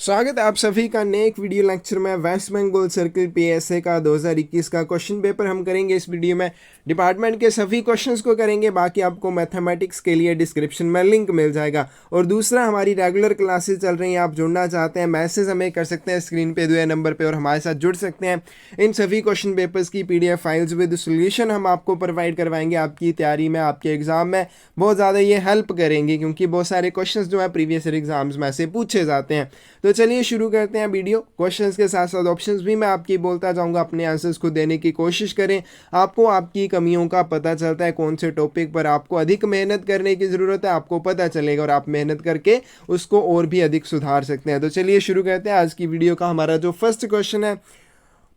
स्वागत है आप सभी का नए एक वीडियो लेक्चर में। वेस्ट बंगाल सर्किल पीएसए का 2021 का क्वेश्चन पेपर हम करेंगे इस वीडियो में। डिपार्टमेंट के सभी क्वेश्चंस को करेंगे, बाकी आपको मैथमेटिक्स के लिए डिस्क्रिप्शन में लिंक मिल जाएगा। और दूसरा, हमारी रेगुलर क्लासेस चल रही हैं, आप जुड़ना चाहते हैं मैसेज हमें कर सकते हैं स्क्रीन पे दिए नंबर पर और हमारे साथ जुड़ सकते हैं। इन सभी क्वेश्चन पेपर्स की PDF फाइल्स विद सोल्यूशन हम आपको प्रोवाइड करवाएंगे। आपकी तैयारी में, आपके एग्जाम में बहुत ज़्यादा ये हेल्प करेंगे, क्योंकि बहुत सारे क्वेश्चन जो है प्रीवियस ईयर एग्जाम्स में से पूछे जाते हैं। तो चलिए शुरू करते हैं वीडियो। क्वेश्चंस के साथ साथ ऑप्शंस भी मैं आपकी बोलता जाऊंगा, अपने आंसर्स को देने की कोशिश करें। आपको आपकी कमियों का पता चलता है, कौन से टॉपिक पर आपको अधिक मेहनत करने की ज़रूरत है आपको पता चलेगा और आप मेहनत करके उसको और भी अधिक सुधार सकते हैं। तो चलिए शुरू करते हैं आज की वीडियो का। हमारा जो फर्स्ट क्वेश्चन है,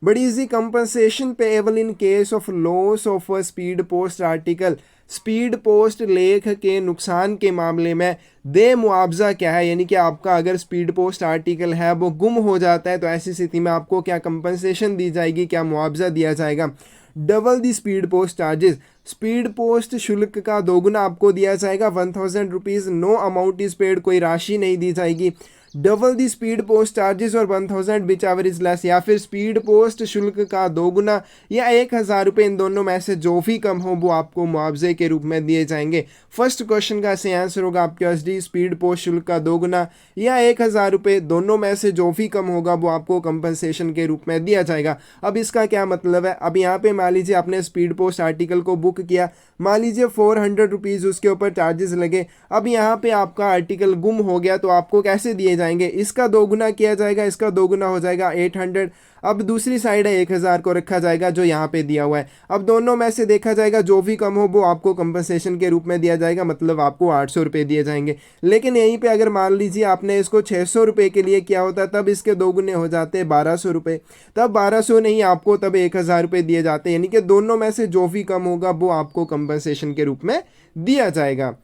but is the compensation payable in case of loss of a speed post article. Speed post लेख के नुकसान के मामले में दे मुआवजा क्या है, यानी कि आपका अगर स्पीड पोस्ट आर्टिकल है वो गुम हो जाता है तो ऐसी स्थिति में आपको क्या कंपनसेशन दी जाएगी, क्या मुआवजा दिया जाएगा। Double the speed post charges, speed post शुल्क का दोगुना आपको दिया जाएगा। 1000 rupees, no amount is paid, कोई राशि नहीं दी जाएगी। Double the speed post charges और 1000 विच एवर इज लेस, या फिर स्पीड पोस्ट शुल्क का दोगुना या 1000 रुपये, इन दोनों में से जो भी कम हो वो आपको मुआवजे के रूप में दिए जाएंगे। फर्स्ट क्वेश्चन का सही आंसर होगा आपके पास डी, स्पीड पोस्ट शुल्क का दोगुना या 1000 रुपये, दोनों में से जो भी कम होगा वो आपको कंपनसेशन के रूप में दिया जाएगा। अब इसका क्या मतलब है, अब यहाँ पे मान लीजिए आपने स्पीड पोस्ट आर्टिकल को बुक किया, मान लीजिए 400 रुपीज़ उसके ऊपर चार्जेस लगे। अब यहाँ पे आपका आर्टिकल गुम हो गया तो आपको कैसे दिए जाएंगे, इसका दोगुना किया जाएगा, इसका दोगुना हो जाएगा 800। अब दूसरी साइड है 1000 को रखा जाएगा जो यहाँ पे दिया हुआ है। अब दोनों में से देखा जाएगा जो भी कम हो वो आपको कंपनसेशन के रूप में दिया जाएगा, मतलब आपको 800 रुपये दिए जाएंगे। लेकिन यहीं पे अगर मान लीजिए आपने इसको 600 रुपये के लिए किया होता तब इसके दोगुने हो जाते 1200 रुपये, तब 1200 नहीं आपको तब 1000 रुपये दिए जाते, यानी कि दोनों में से जो भी कम होगा वो आपको कंपनसेशन के रूप में दिया जाएगा।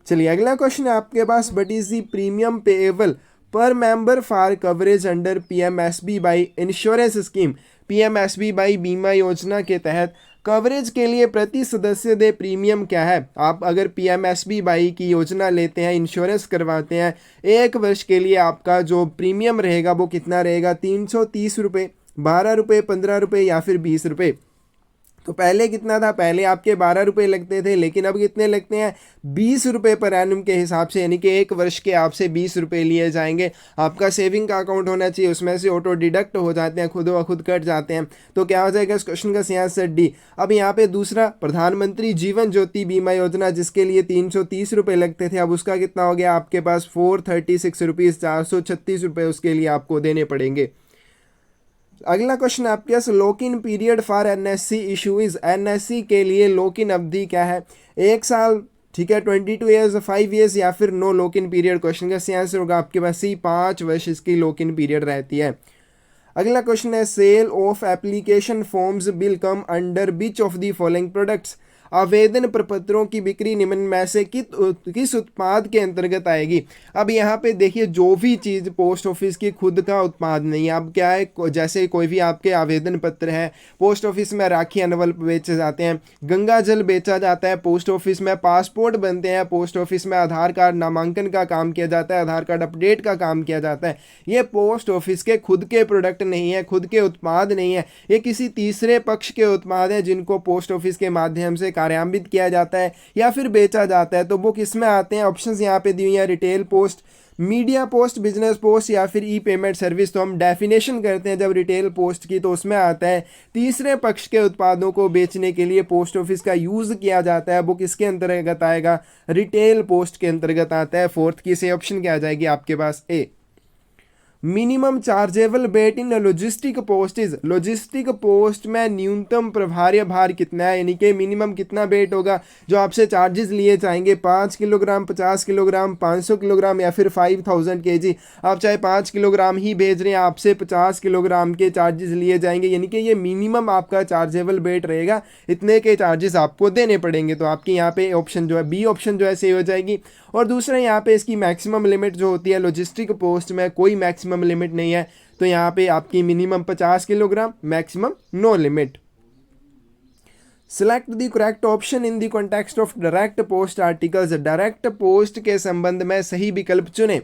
चलिए अगला क्वेश्चन है आपके पास, but is the premium payable per member for coverage under PMSB Y insurance scheme. PMSB बीमा योजना के तहत कवरेज के लिए प्रति सदस्य दे प्रीमियम क्या है। आप अगर PMSB की योजना लेते हैं, इंश्योरेंस करवाते हैं, 1 वर्ष के लिए आपका जो प्रीमियम रहेगा वो कितना रहेगा, 330 रुपये, 12 रुपये, 15 रुपये या फिर 20 रुपये। तो पहले कितना था, पहले आपके 12 रुपये लगते थे, लेकिन अब कितने लगते हैं, 20 रुपये पर एनम के हिसाब से, यानी कि 1 वर्ष के आपसे 20 रुपये लिए जाएंगे। आपका सेविंग का अकाउंट होना चाहिए, उसमें से ऑटो डिडक्ट हो जाते हैं, खुद ब खुद कट जाते हैं। तो क्या हो जाएगा इस क्वेश्चन का सही आंसर डी। अब यहाँ पे दूसरा, प्रधानमंत्री जीवन ज्योति बीमा योजना जिसके लिए 330 रुपये लगते थे, अब उसका कितना हो गया आपके पास 436 रुपीज़, 436 रुपये उसके लिए आपको देने पड़ेंगे। अगला क्वेश्चन आपके पास, lock in period for NSC issue is. NSC के लिए लॉक इन अवधि क्या है, 1 साल, ठीक है, 22 ईयर्स, 5 ईयर्स या फिर no lock in period. Question का सही आंसर होगा आपके पास सी, 5 वर्ष इसकी लॉक इन पीरियड रहती है। अगला क्वेश्चन है, sale of application forms will come under which of the following products. आवेदन प्रपत्रों की बिक्री निम्न में से किस उत्पाद के अंतर्गत आएगी। अब यहाँ पे देखिए, जो भी चीज़ पोस्ट ऑफिस की खुद का उत्पाद नहीं है, अब क्या है, जैसे कोई भी आपके आवेदन पत्र है, पोस्ट ऑफिस में राखी एनवल बेचे जाते हैं, गंगा जल बेचा जाता है, पोस्ट ऑफिस में पासपोर्ट बनते हैं, पोस्ट ऑफिस में आधार कार्ड नामांकन का काम किया जाता है, आधार कार्ड अपडेट का काम किया जाता है। ये पोस्ट ऑफिस के खुद के प्रोडक्ट नहीं है, खुद के उत्पाद नहीं है, ये किसी तीसरे पक्ष के उत्पाद है जिनको पोस्ट ऑफिस के माध्यम से कार्यान्वित किया जाता है या फिर बेचा जाता है। तो वो किस में आते हैं, ऑप्शंस यहाँ पे दी हुई हैं, retail post, media post, business post या फिर ई पेमेंट सर्विस। तो हम डेफिनेशन करते हैं जब रिटेल पोस्ट की, तो उसमें आता है तीसरे पक्ष के उत्पादों को बेचने के लिए पोस्ट ऑफिस का यूज़ किया जाता है, वो किसके अंतर्गत आएगा, रिटेल पोस्ट के अंतर्गत आता है। फोर्थ की से ऑप्शन क्या आ जाएगी आपके पास, A. Minimum chargeable weight in logistic post is. Logistic post में न्यूनतम प्रभार्य भार कितना है, यानी कि मिनिमम कितना वेट होगा जो आपसे चार्जेस लिए जाएंगे, 5 किलोग्राम, 50 किलोग्राम, 500 किलोग्राम या फिर 5000 kg। आप चाहे 5 किलोग्राम ही भेज रहे हैं, आपसे 50 किलोग्राम के चार्जेस लिए जाएंगे, यानी कि ये मिनिमम आपका चार्जेबल वेट रहेगा, इतने के चार्जेस आपको देने पड़ेंगे। तो आपकी यहाँ पे ऑप्शन जो है, बी ऑप्शन जो है सही हो जाएगी। और दूसरा, यहाँ पे इसकी मैक्सिमम लिमिट जो होती है, लॉजिस्टिक पोस्ट में कोई मैक्सिमम लिमिट नहीं है, तो यहाँ पे आपकी minimum 50 kilogram, maximum no limit. Select the correct option in the context of direct post articles. Direct post के संबंध में सही विकल्प चुने।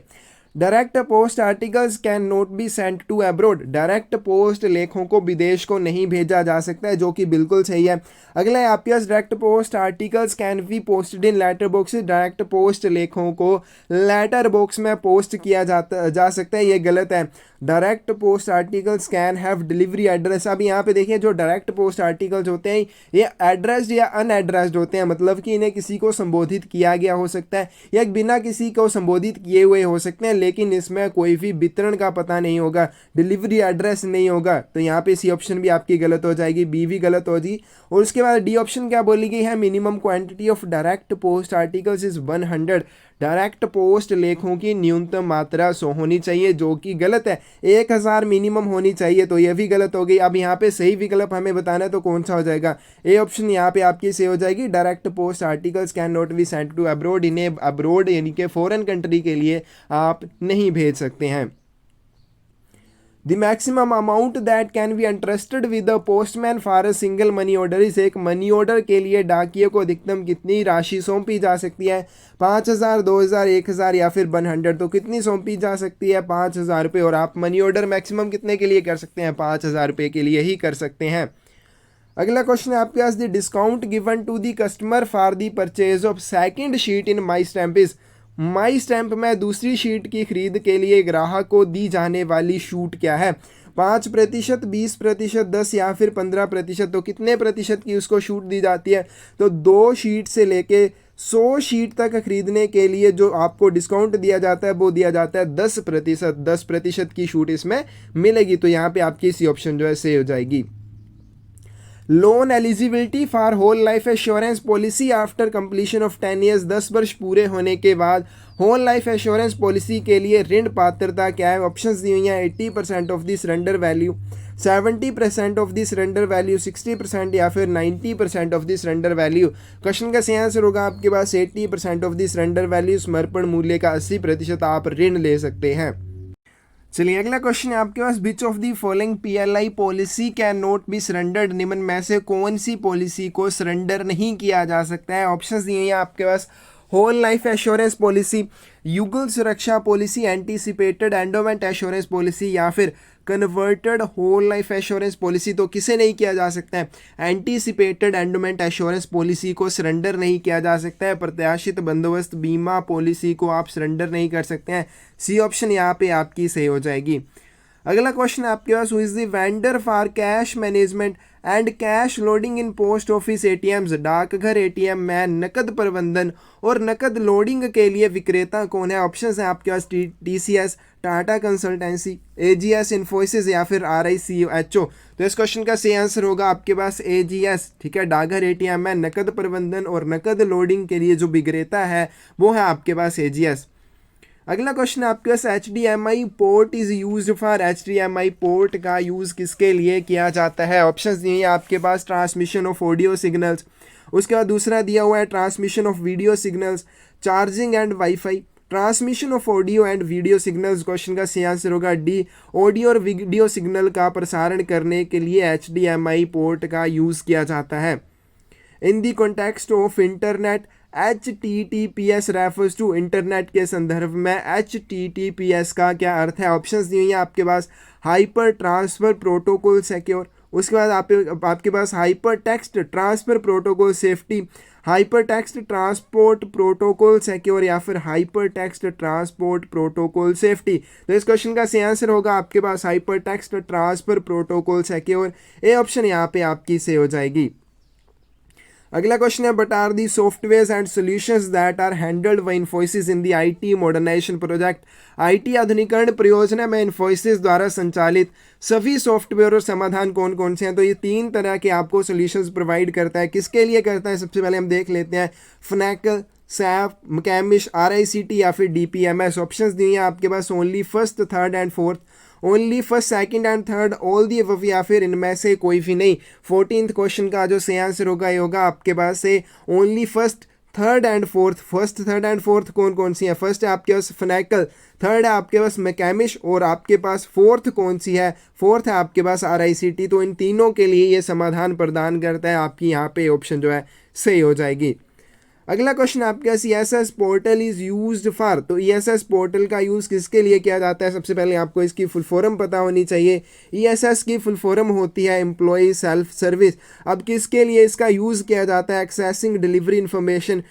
Direct post articles can not be sent to abroad, direct post लेखों को विदेश को नहीं भेजा जा सकता है, जो कि बिल्कुल सही है। अगला है आपके पास direct post articles can be posted in letter boxes, direct post लेखों को लेटर बॉक्स में पोस्ट किया जा सकता है, ये गलत है। Direct post articles can have delivery address, अब यहाँ पे देखिए जो डायरेक्ट पोस्ट आर्टिकल्स होते हैं ये एड्रेस्ड या अनएड्रेस्ड होते हैं, मतलब कि इन्हें किसी को संबोधित किया गया हो सकता है या बिना किसी को संबोधित किए हुए हो सकते हैं, लेकिन इसमें कोई भी वितरण का पता नहीं होगा, डिलीवरी एड्रेस नहीं होगा, तो यहाँ पे सी ऑप्शन भी आपकी गलत हो जाएगी, बी भी गलत हो जाएगी। और उसके बाद डी ऑप्शन क्या बोली गई है, minimum quantity of direct post articles is 100, direct post लेखों की न्यूनतम मात्रा 100 होनी चाहिए, जो कि गलत है, 1000 मिनिमम होनी चाहिए, तो यह भी गलत हो गई। अब यहाँ पे सही विकल्प हमें बताना है तो कौन सा हो जाएगा, ए ऑप्शन यहाँ पे आपकी सही हो जाएगी, direct post articles can not be sent to abroad, इन्हें अब्रॉड यानी कि फॉरेन कंट्री के लिए आप नहीं भेज सकते हैं। The maximum amount that can be entrusted with the postman for a single money order is, एक मनी ऑर्डर के लिए डाकिये को अधिकतम कितनी राशि सौंपी जा सकती है, 5000, 2000, 1000 या फिर 100, तो कितनी सौंपी जा सकती है, 5000 रुपये, और आप मनी ऑर्डर मैक्सिमम कितने के लिए कर सकते हैं, 5000 रुपये के लिए ही कर सकते हैं। अगला क्वेश्चन है आपके पास, the discount given to the customer for the purchase of second sheet in my stamp is, my stamp में दूसरी शीट की खरीद के लिए ग्राहक को दी जाने वाली छूट क्या है, 5%, 20%, 10 या फिर 15%, तो कितने प्रतिशत की उसको छूट दी जाती है, तो 2 शीट से लेके 100 शीट तक खरीदने के लिए जो आपको डिस्काउंट दिया जाता है वो दिया जाता है 10%, 10% की छूट इसमें मिलेगी, तो यहाँ पे आपकी सी ऑप्शन जो है सही हो जाएगी। Loan eligibility for whole life assurance policy after completion of 10 years, 10 वर्ष पूरे होने के बाद होल लाइफ एश्योरेंस पॉलिसी के लिए ऋण पात्रता क्या है, ऑप्शंस दी हुई हैं, 80% of the surrender value, 70% of the surrender value, 60% या फिर 90% of the surrender value. Question का सही आंसर होगा आपके पास 80% ऑफ द सरेंडर वैल्यू, समर्पण मूल्य का 80% आप ऋण ले सकते हैं। चलिए अगला क्वेश्चन है आपके पास, which of the following PLI policy can not be surrendered, निम्न में से कौन सी पॉलिसी को सरेंडर नहीं किया जा सकता है, ऑप्शंस दिए हैं आपके पास, whole life assurance policy, Yugal Suraksha policy, anticipated endowment assurance policy या फिर converted whole life assurance policy, तो किसे नहीं किया जा सकता है, एंटीसिपेटेड एंडोमेंट एश्योरेंस पॉलिसी को सरेंडर नहीं किया जा सकता है, प्रत्याशित बंदोबस्त बीमा पॉलिसी को आप सरेंडर नहीं कर सकते हैं, सी ऑप्शन यहाँ पे आपकी सही हो जाएगी। अगला क्वेश्चन आपके पास, who is the vendor for cash management and cash loading in post office ATMs, डाकघर एटीएम में नकद प्रबंधन और नकद लोडिंग के लिए विक्रेता कौन है, ऑप्शंस हैं आपके पास, TCS, Tata Consultancy, AGS Infosys या फिर आरआईसीएचओ, तो इस क्वेश्चन का सही आंसर होगा आपके पास एजीएस, ठीक है, डाकघर एटीएम में नकद प्रबंधन और नकद लोडिंग के लिए जो विक्रेता है वो है आपके पास एजीएस। अगला क्वेश्चन आपके पास, HDMI port is used for, HDMI port का यूज़ किसके लिए किया जाता है, ऑप्शंस दिए हैं आपके पास, ट्रांसमिशन ऑफ ऑडियो सिग्नल्स, उसके बाद दूसरा दिया हुआ है transmission of video signals, charging and wifi, transmission of audio and video signals. Question का सही आंसर होगा डी, ऑडियो और वीडियो सिग्नल का प्रसारण करने के लिए HDMI पोर्ट का यूज़ किया जाता है। In the context of internet, HTTPS refers to, internet के संदर्भ में HTTPS का क्या अर्थ है, ऑप्शंस दिए हैं आपके पास, हाइपर ट्रांसफर प्रोटोकॉल सिक्योर, उसके बाद आपके पास hyper text transfer protocol safety, hyper text transport protocol secure या फिर hyper text transport protocol safety, तो इस क्वेश्चन का सही आंसर होगा आपके पास hyper text transfer protocol secure, A option यहाँ पे आपकी सही हो जाएगी। अगला क्वेश्चन है, but are the software and solutions that are handled by Infosys in the IT modernisation project, IT आधुनिकरण परियोजना में इन्फोसिस द्वारा संचालित सभी सॉफ्टवेयर और समाधान कौन कौन से हैं, तो ये 3 तरह के आपको सॉल्यूशंस प्रोवाइड करता है, किसके लिए करता है, सबसे पहले हम देख लेते हैं, फनैकल, सैप, मैकेमिश, RICT या फिर DPMS। ऑप्शंस दिए हैं आपके पास, only first, third and fourth, only first, second and third, all the above या फिर इनमें से कोई भी नहीं। 14th क्वेश्चन का जो सही आंसर होगा ये होगा आपके पास से only first, third and fourth. First, third and fourth कौन कौन सी है, फर्स्ट है आपके पास फनैकल, थर्ड है आपके पास मैकेमिश और आपके पास फोर्थ कौन सी है, फोर्थ है आपके पास RICT। तो इन तीनों के लिए ये समाधान प्रदान करता है, आपकी यहाँ पे ऑप्शन जो है सही हो जाएगी। अगला क्वेश्चन आपके पास ESS portal is used for, तो ESS पोर्टल का यूज़ किसके लिए किया जाता है? सबसे पहले आपको इसकी फुल फॉर्म पता होनी चाहिए। ESS की फुल फॉर्म होती है एम्प्लॉय सेल्फ सर्विस। अब किसके लिए इसका यूज़ किया जाता है? एक्सेसिंग डिलीवरी इन्फॉर्मेशन,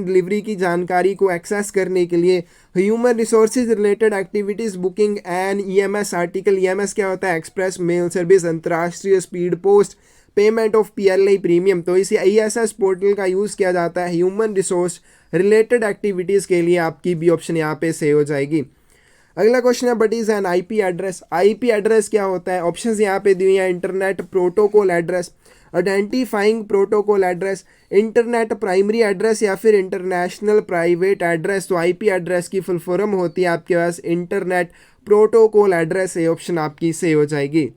डिलीवरी की जानकारी को एक्सेस करने के लिए। Human resources related activities, booking an EMS article. EMS क्या होता है? एक्सप्रेस मेल सर्विस, अंतर्राष्ट्रीय speed post, payment of PLI premium. तो इसी ESS पोर्टल का यूज़ किया जाता है ह्यूमन रिसोर्स रिलेटेड एक्टिविटीज़ के लिए। आपकी भी ऑप्शन यहाँ पे सही हो जाएगी। अगला क्वेश्चन है but is an IP address. IP address क्या होता है? ऑप्शंस यहाँ पे दिए हैं। Internet protocol address, identifying protocol address, internet primary address या फिर इंटरनेशनल प्राइवेट एड्रेस। तो IP एड्रेस की फुल फॉर्म होती है आपके पास इंटरनेट प्रोटोकॉल एड्रेस। ये ऑप्शन आपकी सही हो जाएगी।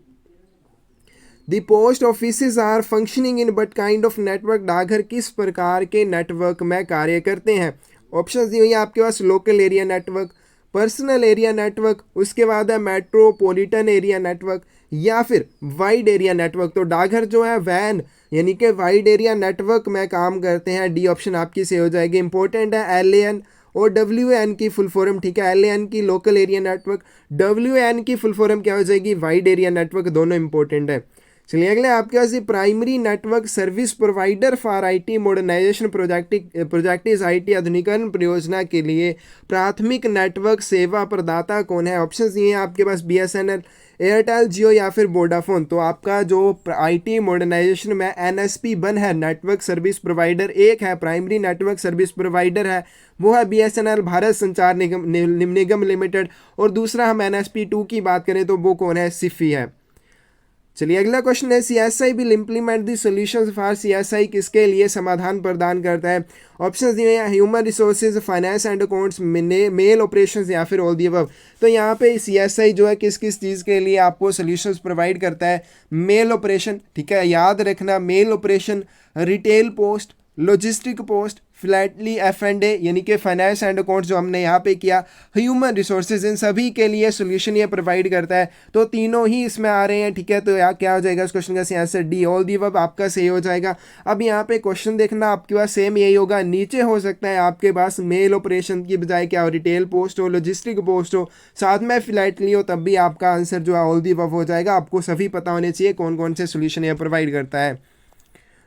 The post office are functioning in but kind of network. डाकघर किस प्रकार के नेटवर्क में कार्य करते हैं? ऑप्शंस दी हुई है आपके पास। Local area network, personal area network, उसके बाद है मेट्रोपॉलिटन एरिया नेटवर्क या फिर वाइड एरिया नेटवर्क। तो डाकघर जो है वैन यानी कि वाइड एरिया नेटवर्क में काम करते हैं। डी ऑप्शन आपकी सही हो जाएगी। इंपॉर्टेंट है LAN और WAN की फुल फॉर्म, ठीक है। LAN की लोकल एरिया नेटवर्क, WAN की फुल फॉर्म क्या हो जाएगी? Wide area network. दोनों इंपॉर्टेंट है। चलिए अगले आपके पास primary network service provider for IT modernisation project is IT आधुनिकीकरण परियोजना के लिए प्राथमिक नेटवर्क सेवा प्रदाता कौन है? ऑप्शंस ये हैं आपके पास। BSNL, एयरटेल, जियो या फिर वोडाफोन। तो आपका जो IT मॉडर्नाइजेशन में NSP बन है, नेटवर्क सर्विस प्रोवाइडर एक है, प्राइमरी नेटवर्क सर्विस प्रोवाइडर है, वो है BSNL भारत संचार निगम लिमिटेड। और दूसरा हम NSP 2 की बात करें तो वो कौन है? सिफी है। चलिए अगला क्वेश्चन है CSI will implement the solutions for. CSI किसके लिए समाधान प्रदान करता है? ऑप्शंस दिए हैं। Human resources, finance and accounts, mail operations या फिर ऑल दी अबव। तो यहाँ पे CSI जो है किस किस चीज़ के लिए आपको सॉल्यूशंस प्रोवाइड करता है? मेल ऑपरेशन, ठीक है, याद रखना। Mail operation, retail post, logistic post, flatly F&A यानी कि फाइनेंस एंड अकाउंट्स जो हमने यहाँ पे किया, ह्यूमन रिसोर्सेज, इन सभी के लिए सोल्यूशन ये प्रोवाइड करता है। तो तीनों ही इसमें आ रहे हैं, ठीक है। तो यहाँ क्या हो जाएगा इस क्वेश्चन का answer? D, all the above आपका सही हो जाएगा। अब यहाँ पे क्वेश्चन देखना आपके पास सेम यही होगा। नीचे हो सकता है आपके पास मेल ऑपरेशन की बजाय क्या हो? रिटेल पोस्ट हो, लॉजिस्टिक पोस्ट हो, साथ में फ्लैटली हो, तब भी आपका आंसर जो है ऑल दी अबव हो जाएगा। आपको सभी पता होने चाहिए कौन कौन से सोल्यूशन ये प्रोवाइड करता है।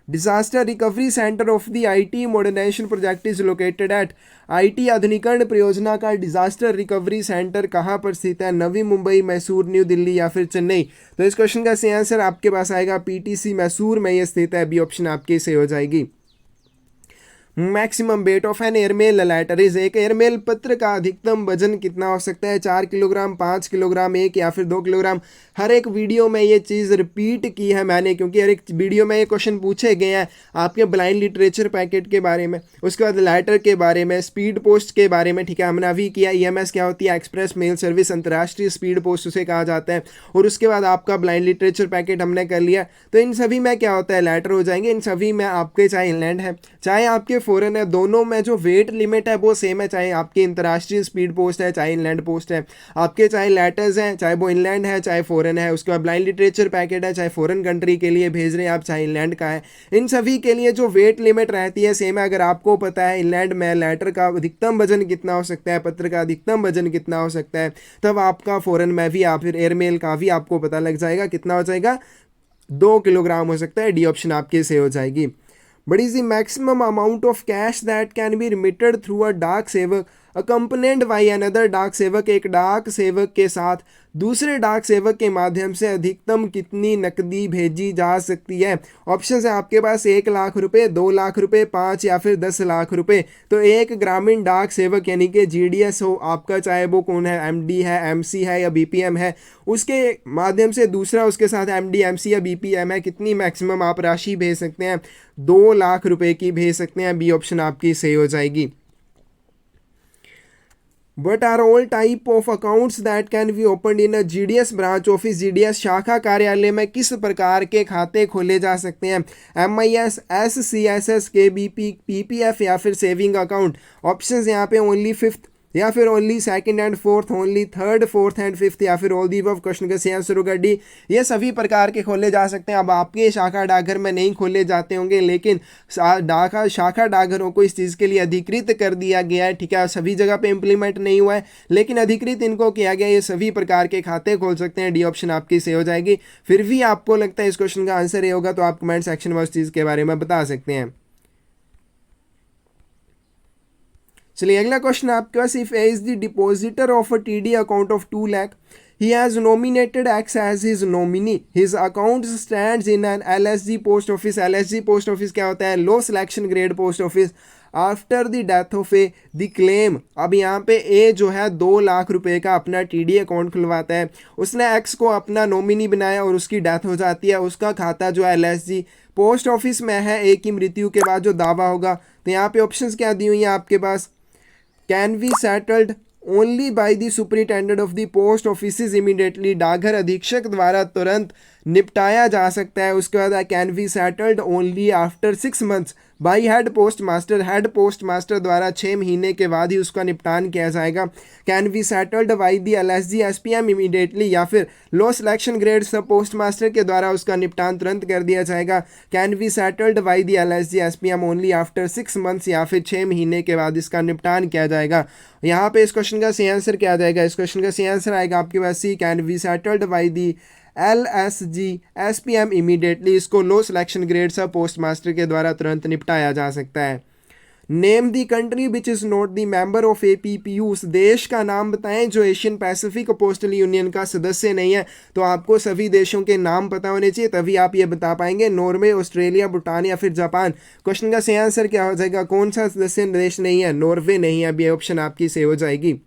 Disaster recovery centre of the IT modernisation project is located at. IT आधुनिकीकरण परियोजना का डिजास्टर रिकवरी सेंटर कहाँ पर स्थित है? नवी मुंबई, मैसूर, न्यू दिल्ली या फिर चेन्नई। तो इस क्वेश्चन का सही आंसर आपके पास आएगा PTC मैसूर में ये स्थित है। बी ऑप्शन आपकी सही हो जाएगी। Maximum weight of an airmail letter is. एक एयरमेल पत्र का अधिकतम वजन कितना हो सकता है? 4 किलोग्राम, 5 किलोग्राम, 1 या फिर 2 किलोग्राम। हर एक वीडियो में ये चीज़ रिपीट की है मैंने, क्योंकि हर एक वीडियो में ये क्वेश्चन पूछे गए हैं आपके ब्लाइंड लिटरेचर पैकेट के बारे में, उसके बाद लेटर के बारे में, स्पीड पोस्ट के बारे में, ठीक है। हमने अभी किया EMS क्या होती है? एक्सप्रेस मेल सर्विस, अंतर्राष्ट्रीय स्पीड पोस्ट उसे कहा जाता है। और उसके बाद आपका ब्लाइंड लिटरेचर पैकेट हमने कर लिया। तो इन सभी में क्या होता है? लेटर हो जाएंगे। इन सभी में आपके चाहे इनलैंड है चाहे आपके फॉरेन है, दोनों में जो वेट लिमिट है वो सेम है। चाहे आपकी अंतर्राष्ट्रीय स्पीड पोस्ट है चाहे इनलैंड पोस्ट है, आपके चाहे लेटर्स हैं चाहे वो इनलैंड है चाहे फॉरेन है। उसके बाद ब्लाइंड लिटरेचर पैकेट है, चाहे फॉरेन कंट्री के लिए भेज रहे हैं आप चाहे इनलैंड का है। इन सभी के लिए जो वेट लिमिट रहती है सेम है। अगर आपको पता है इनलैंड में लेटर का अधिकतम वजन कितना हो सकता है, पत्र का अधिकतम वजन कितना हो सकता है, तब आपका फॉरेन में भी या फिर एयरमेल का भी आपको पता लग जाएगा कितना हो जाएगा। 2 किलोग्राम हो सकता है। डी ऑप्शन आपके से हो जाएगी। What is the maximum amount of cash that can be remitted through a डाक सेवक accompanied by another डाक सेवक? एक डाक सेवक के साथ दूसरे डाक सेवक के माध्यम से अधिकतम कितनी नकदी भेजी जा सकती है? ऑप्शन है आपके पास 1 लाख रुपए, 2 लाख रुपए, 5 या फिर 10 लाख रुपए। तो एक ग्रामीण डाक सेवक यानी कि GDS हो आपका, चाहे वो कौन है, MD है, MC है या BPM है, उसके माध्यम से दूसरा उसके साथ MD, MC या BPM है, कितनी मैक्सिमम आप राशि भेज सकते हैं? 2 लाख रुपए की भेज सकते हैं। बी ऑप्शन आपकी सही हो जाएगी। What are all type of accounts that can be opened in a GDS branch office? GDS शाखा कार्यालय में किस प्रकार के खाते खोले जा सकते हैं? MIS, SCSS, KBP, PPF या फिर सेविंग अकाउंट। ऑप्शंस यहाँ पे ओनली 5th या फिर only second and fourth, only third fourth and fifth, या फिर ऑल दी अबव? क्वेश्चन का सही आंसर होगा डी, ये सभी प्रकार के खोले जा सकते हैं। अब आपके शाखा डाकघर में नहीं खोले जाते होंगे, लेकिन शाखा डाकघरों को इस चीज़ के लिए अधिकृत कर दिया गया है, ठीक है। सभी जगह पे इंप्लीमेंट नहीं हुआ है, लेकिन अधिकृत इनको किया गया। ये सभी प्रकार के खाते खोल सकते हैं। डी ऑप्शन आपकी सही हो जाएगी। फिर भी आपको लगता है इस क्वेश्चन का आंसर ये होगा, तो आप कमेंट सेक्शन में उस चीज़ के बारे में बता सकते हैं। चलिए अगला क्वेश्चन आपके पास, if a is the depositor of a TD account of 2 lakh, he has nominated X as his nominee, his account stands in an LSG post office, LSG post office क्या होता है? Low selection grade post office, after the death of a the claim. अब यहाँ पे ए जो है 2 लाख रुपए का अपना टीडी अकाउंट खुलवाता है, उसने एक्स को अपना नॉमिनी बनाया और उसकी डेथ हो जाती है, उसका खाता जो है एलएसजी पोस्ट ऑफिस में है, ए की मृत्यु के बाद जो दावा होगा। तो यहाँ पे ऑप्शंस क्या दी हुई हैं आपके पास? Can be settled only by the superintendent of the post office immediately, डाकघर अधीक्षक द्वारा तुरंत निपटाया जा सकता है। उसके बाद can be settled only after 6 months by head post master, head post master द्वारा 6 महीने के बाद ही उसका निपटान किया जाएगा। Can be settled by the LSG SPM immediately, या फिर लो selection grade sub post master के द्वारा उसका निपटान तुरंत कर दिया जाएगा। Can be settled by the LSG SPM only after 6 months, या फिर 6 महीने के बाद इसका निपटान किया जाएगा। यहाँ पे इस क्वेश्चन का सही आंसर क्या आ जाएगा? इस क्वेश्चन का सही आंसर आएगा आपके पास C, can be settled by the LSG SPM immediately, इसको low selection grade sub post master के द्वारा तुरंत निपटाया जा सकता है। Name the country which is not the member of APPU, उस देश का नाम बताएं जो एशियन पैसिफिक पोस्टल यूनियन का सदस्य नहीं है। तो आपको सभी देशों के नाम पता होने चाहिए, तभी आप ये बता पाएंगे। नॉर्वे, ऑस्ट्रेलिया, भूटान या फिर जापान। क्वेश्चन का सही आंसर क्या हो जाएगा? कौन सा सदस्य देश नहीं है? नॉर्वे नहीं है। अब ये ऑप्शन आपकी सही हो जाएगी।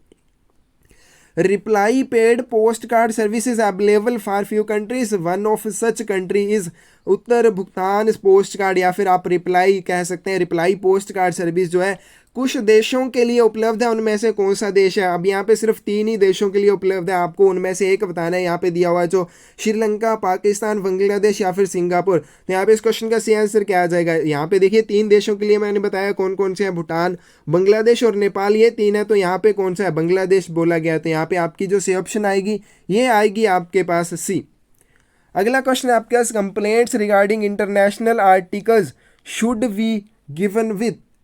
Reply paid post card services available for few countries, one of such country is, उत्तर भुगतान पोस्ट कार्ड, या फिर आप रिप्लाई कह सकते हैं। रिप्लाई पोस्ट कार्ड सर्विस जो है कुछ देशों के लिए उपलब्ध है, उनमें से कौन सा देश है? अब यहाँ पे सिर्फ 3 ही देशों के लिए उपलब्ध है, आपको उनमें से एक बताना है। यहाँ पे दिया हुआ है जो श्रीलंका, पाकिस्तान, बांग्लादेश या फिर सिंगापुर। तो यहाँ पे इस क्वेश्चन का सही आंसर क्या आ जाएगा? यहाँ पे देखिए 3 देशों के लिए मैंने बताया कौन कौन से हैं, भूटान, बांग्लादेश और नेपाल, ये 3 है। तो यहाँ पे कौन सा है? बांग्लादेश बोला गया। तो यहाँ पे आपकी जो सही ऑप्शन आएगी ये आएगी आपके पास सी। अगला क्वेश्चन आपके पास, complaints regarding international articles should be given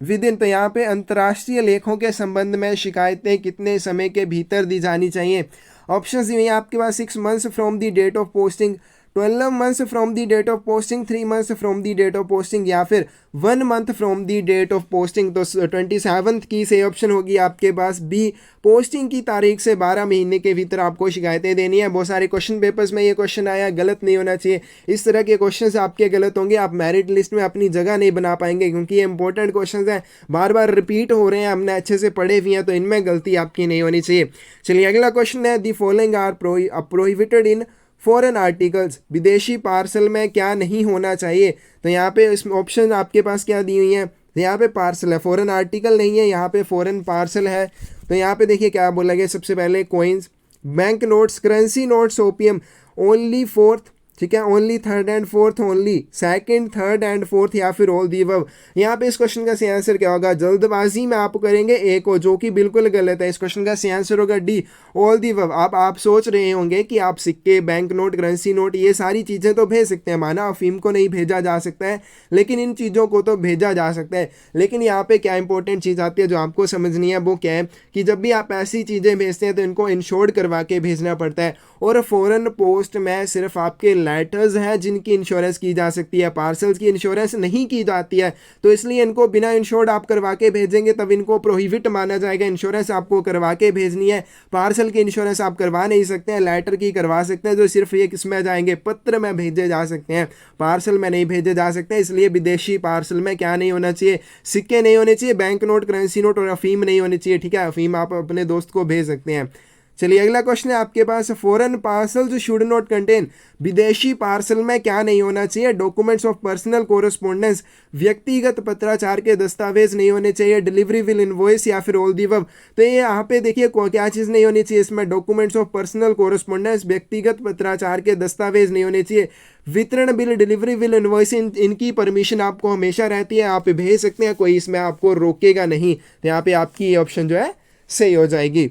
with in. तो यहाँ पे अंतर्राष्ट्रीय लेखों के संबंध में शिकायतें कितने समय के भीतर दी जानी चाहिए? ऑप्शंस ये आपके पास 6 months from the date of posting, 12 months from the date of posting, 3 months from the date of posting, या फिर 1 month from the date of posting. तो 27 की सही ऑप्शन होगी आपके पास बी, पोस्टिंग की तारीख से 12 महीने के भीतर आपको शिकायतें देनी है। बहुत सारे क्वेश्चन पेपर्स में ये क्वेश्चन आया, गलत नहीं होना चाहिए। इस तरह के क्वेश्चन आपके गलत होंगे, आप मेरिट लिस्ट में अपनी जगह नहीं बना पाएंगे, क्योंकि ये इंपॉर्टेंट क्वेश्चन हैं, बार बार रिपीट हो रहे हैं, हमने अच्छे से पढ़े भी हैं, तो इनमें गलती आपकी नहीं होनी चाहिए। चलिए अगला क्वेश्चन है, the following are prohibited in foreign articles, विदेशी पार्सल में क्या नहीं होना चाहिए? तो यहाँ पे इस ऑप्शन आपके पास क्या दी हुई हैं? यहाँ पे पार्सल है, फॉरेन आर्टिकल नहीं है, यहाँ पे फॉरेन पार्सल है। तो यहाँ पे देखिए क्या बोला गया, सबसे पहले coins, bank notes, currency notes, OPM, only fourth, ठीक है, only third and fourth, only second, third and fourth, या फिर ऑल दी अबव। यहाँ पे इस क्वेश्चन का सही आंसर क्या होगा? जल्दबाजी में आप करेंगे ए को, जो कि बिल्कुल गलत है। इस क्वेश्चन का सही आंसर होगा डी, ऑल दी अबव। आप सोच रहे होंगे कि आप सिक्के, बैंक नोट, करेंसी नोट, ये सारी चीज़ें तो भेज सकते हैं, माना अफीम को नहीं भेजा जा सकता है, लेकिन इन चीज़ों को तो भेजा जा सकता है। लेकिन यहाँ पे क्या इंपॉर्टेंट चीज़ आती है जो आपको समझनी है, वो क्या है कि जब भी आप ऐसी चीज़ें भेजते हैं तो इनको इंश्योर्ड करवा के भेजना पड़ता है, और फॉरेन पोस्ट में सिर्फ आपके लेटर्स हैं जिनकी इंश्योरेंस की जा सकती है, पार्सल्स की इंश्योरेंस नहीं की जाती है। तो इसलिए इनको बिना इंश्योर्ड आप करवा के भेजेंगे तब इनको प्रोहिबिट माना जाएगा। इंश्योरेंस आपको करवा के भेजनी है, पार्सल की इंश्योरेंस आप करवा नहीं सकते हैं, लेटर की करवा सकते हैं, जो सिर्फ ये किस में जाएंगे, पत्र में भेजे जा सकते हैं, पार्सल में नहीं भेजे जा सकते। इसलिए विदेशी पार्सल में क्या नहीं होना चाहिए? सिक्के नहीं होने चाहिए, बैंक नोट, करेंसी नोट और अफीम नहीं होनी चाहिए, ठीक है। अफीम आप अपने दोस्त को भेज सकते हैं। चलिए अगला क्वेश्चन है आपके पास, foreign parcels should not contain, विदेशी पार्सल में क्या नहीं होना चाहिए? डॉक्यूमेंट्स ऑफ पर्सनल कोरेस्पोंडेंस, व्यक्तिगत पत्राचार के दस्तावेज नहीं होने चाहिए, डिलीवरी विल इनवॉइस, या फिर ऑल दी अबव। तो ये यहाँ पे देखिए क्या चीज़ नहीं होनी चाहिए इसमें? डॉक्यूमेंट्स ऑफ पर्सनल कोरेस्पोंडेंस, व्यक्तिगत पत्राचार के दस्तावेज नहीं होने चाहिए, वितरण बिल, डिलीवरी बिल, इनवॉइस, इनकी परमिशन आपको हमेशा रहती है, आप भेज सकते हैं, कोई इसमें आपको रोकेगा नहीं। तो यहाँ पे आपकी ऑप्शन जो है सही हो जाएगी।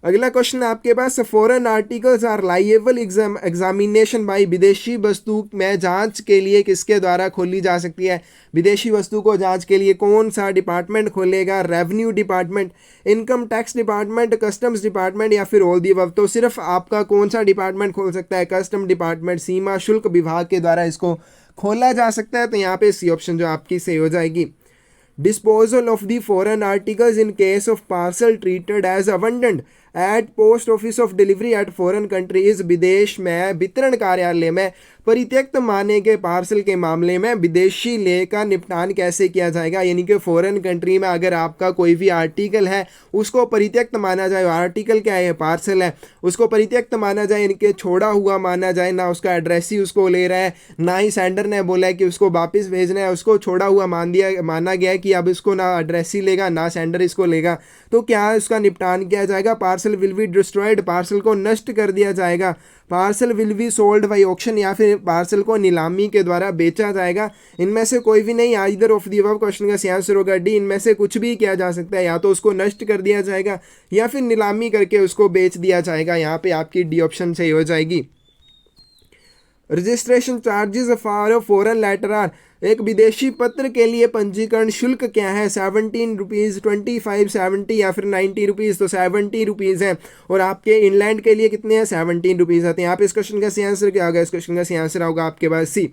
अगला क्वेश्चन आपके पास, foreign articles are liable examination by, विदेशी वस्तु में जांच के लिए किसके द्वारा खोली जा सकती है? विदेशी वस्तु को जांच के लिए कौन सा डिपार्टमेंट खोलेगा? Revenue department, income tax department, customs department या फिर ऑल दी अबव? तो सिर्फ आपका कौन सा डिपार्टमेंट खोल सकता है? कस्टम डिपार्टमेंट, सीमा शुल्क विभाग के द्वारा इसको खोला जा सकता है। तो यहाँ पे सी ऑप्शन जो आपकी सही हो जाएगी। Disposal of the foreign articles in case of parcel treated as abandoned at post office of delivery at foreign countries, विदेश में वितरण कार्यालय में परित्यक्त माने के पार्सल के मामले में विदेशी लेख का निपटान कैसे किया जाएगा? यानी कि फॉरेन कंट्री में अगर आपका कोई भी आर्टिकल है उसको परित्यक्त माना जाए, आर्टिकल क्या है? पार्सल है, उसको परित्यक्त माना जाए, यानी कि छोड़ा हुआ माना जाए, ना उसका एड्रेस ही उसको ले रहा है, ना ही सेंडर ने बोला है कि उसको वापस भेजना है, उसको छोड़ा हुआ माना गया है कि अब इसको ना एड्रेस ही लेगा ना सेंडर इसको लेगा, तो क्या उसका निपटान किया जाएगा? Parcel will be destroyed, parcel को नष्ट कर दिया जाएगा। Parcel will be sold by auction, या फिर पार्सल को नीलामी के द्वारा बेचा जाएगा। इनमें से कोई भी नहीं, either of the above question का सही आंसर होगा डी। इनमें से कुछ भी किया जा सकता है, या तो उसको नष्ट कर दिया जाएगा या फिर नीलामी करके उसको बेच दिया जाएगा। यहाँ पे आपकी डी ऑप्शन सही हो जाएगी। Registration charges for foreign letter are, एक विदेशी पत्र के लिए पंजीकरण शुल्क क्या है? 17 रुपीज़, 25, 70 या फिर 90 रुपीज़? तो 70 रुपीज़ है। और आपके इंग्लैंड के लिए कितने हैं? 17 रुपीज़ आते हैं। यहाँ पे इस क्वेश्चन का सही आंसर क्या होगा? इस क्वेश्चन का सही आंसर होगा आपके पास C.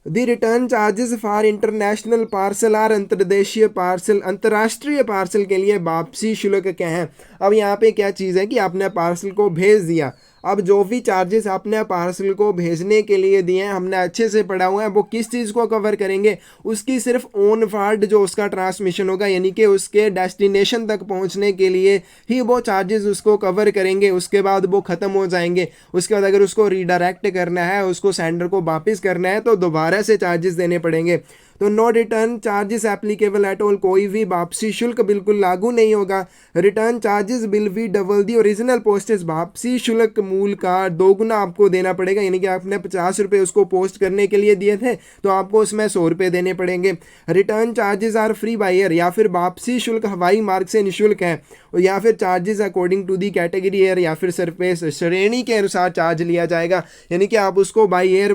The return charges for international parcel are, अंतर्देशीय पार्सल, अंतर्राष्ट्रीय पार्सल के लिए वापसी शुल्क क्या है? अब यहाँ पे क्या चीज़ है कि आपने पार्सल को भेज दिया, अब जो भी चार्जेस आपने पार्सल को भेजने के लिए दिए हैं, हमने अच्छे से पढ़ा हुआ है, वो किस चीज़ को कवर करेंगे? उसकी सिर्फ ऑन फार्ड जो उसका ट्रांसमिशन होगा, यानी कि उसके डेस्टिनेशन तक पहुंचने के लिए ही वो चार्जेस उसको कवर करेंगे। उसके बाद वो ख़त्म हो जाएंगे। उसके बाद अगर उसको रीडायरेक्ट करना है, उसको सेंडर को वापस करना है, तो दोबारा से चार्जेस देने पड़ेंगे। तो no return charges applicable at all, कोई भी वापसी शुल्क बिल्कुल लागू नहीं होगा। Return charges will be double the original postage, वापसी शुल्क मूल का दोगुना आपको देना पड़ेगा। यानी कि आपने 50 रुपये उसको पोस्ट करने के लिए दिए थे, तो आपको उसमें 100 रुपये देने पड़ेंगे। Return charges are free by air, या फिर वापसी शुल्क हवाई मार्ग से निःशुल्क है, या फिर charges according to the category air, या फिर सरफेस, श्रेणी के अनुसार चार्ज लिया जाएगा। यानी कि आप उसको बाई एयर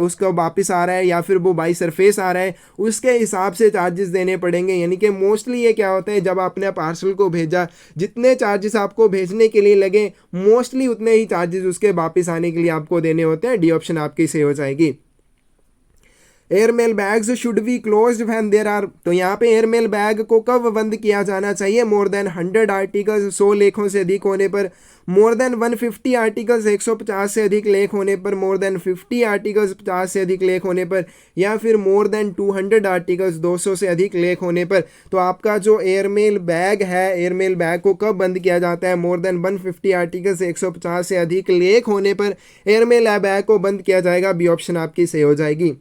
उसको वापस आ रहा है या फिर वो बाई सरफेस आ रहा है, उसके हिसाब से चार्जेस देने पड़ेंगे। यानी कि मोस्टली ये क्या होता है, जब आपने पार्सल को भेजा, जितने चार्जेस आपको भेजने के लिए लगे, मोस्टली उतने ही चार्जेस उसके वापस आने के लिए आपको देने होते हैं। डी ऑप्शन आपकी सही हो जाएगी। Airmail bags should be closed when there are, तो यहाँ पे एयरमेल बैग को कब बंद किया जाना चाहिए? मोर देन 100 आर्टिकल्स, 100 लेखों से अधिक होने पर। मोर देन 150 आर्टिकल्स, 150 से अधिक लेख होने पर। मोर देन 50 आर्टिकल्स, 50 से अधिक लेख होने पर। या फिर मोर देन 200 आर्टिकल्स, 200 से अधिक लेख होने पर। तो आपका जो एयरमेल बैग है, एयरमेल बैग को कब बंद किया जाता है? मोर देन 150 आर्टिकल्स, 150 से अधिक लेख होने पर एयरमेल बैग को बंद किया जाएगा। बी ऑप्शन आपकी सही हो जाएगी।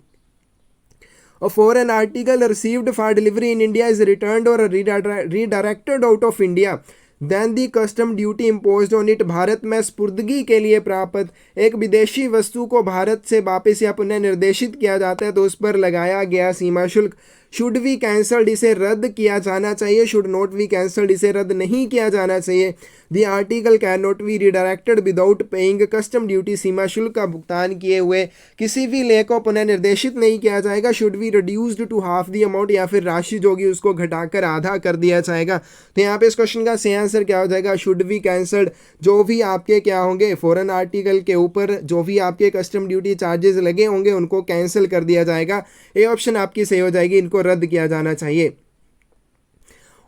A foreign article received for delivery in India is returned or redirected out of India, then the custom duty imposed on it, Bharat में स्पुर्दगी के लिए प्राप्त एक विदेशी वस्तु को भारत से वापस या पुनः निर्देशित किया जाता है, तो उस पर लगाया गया सीमा शुल्क शुड बी कैंसल्ड, इसे रद्द किया जाना चाहिए। शुड नॉट बी कैंसल्ड, इसे रद्द नहीं किया जाना चाहिए। The article can not be redirected without paying custom duty, सीमा शुल्क का भुगतान किए हुए किसी भी लेख को पुनः निर्देशित नहीं किया जाएगा। Should be reduced to half the amount, या फिर राशि जो होगी उसको घटाकर आधा कर दिया जाएगा। तो यहाँ पे इस क्वेश्चन का सही आंसर क्या हो जाएगा? Should be cancelled. जो भी आपके क्या होंगे, फॉरेन आर्टिकल के ऊपर जो भी आपके कस्टम ड्यूटी चार्जेस लगे होंगे उनको कैंसिल कर दिया जाएगा। ए ऑप्शन आपकी सही हो जाएगी, इनको रद्द किया जाना चाहिए।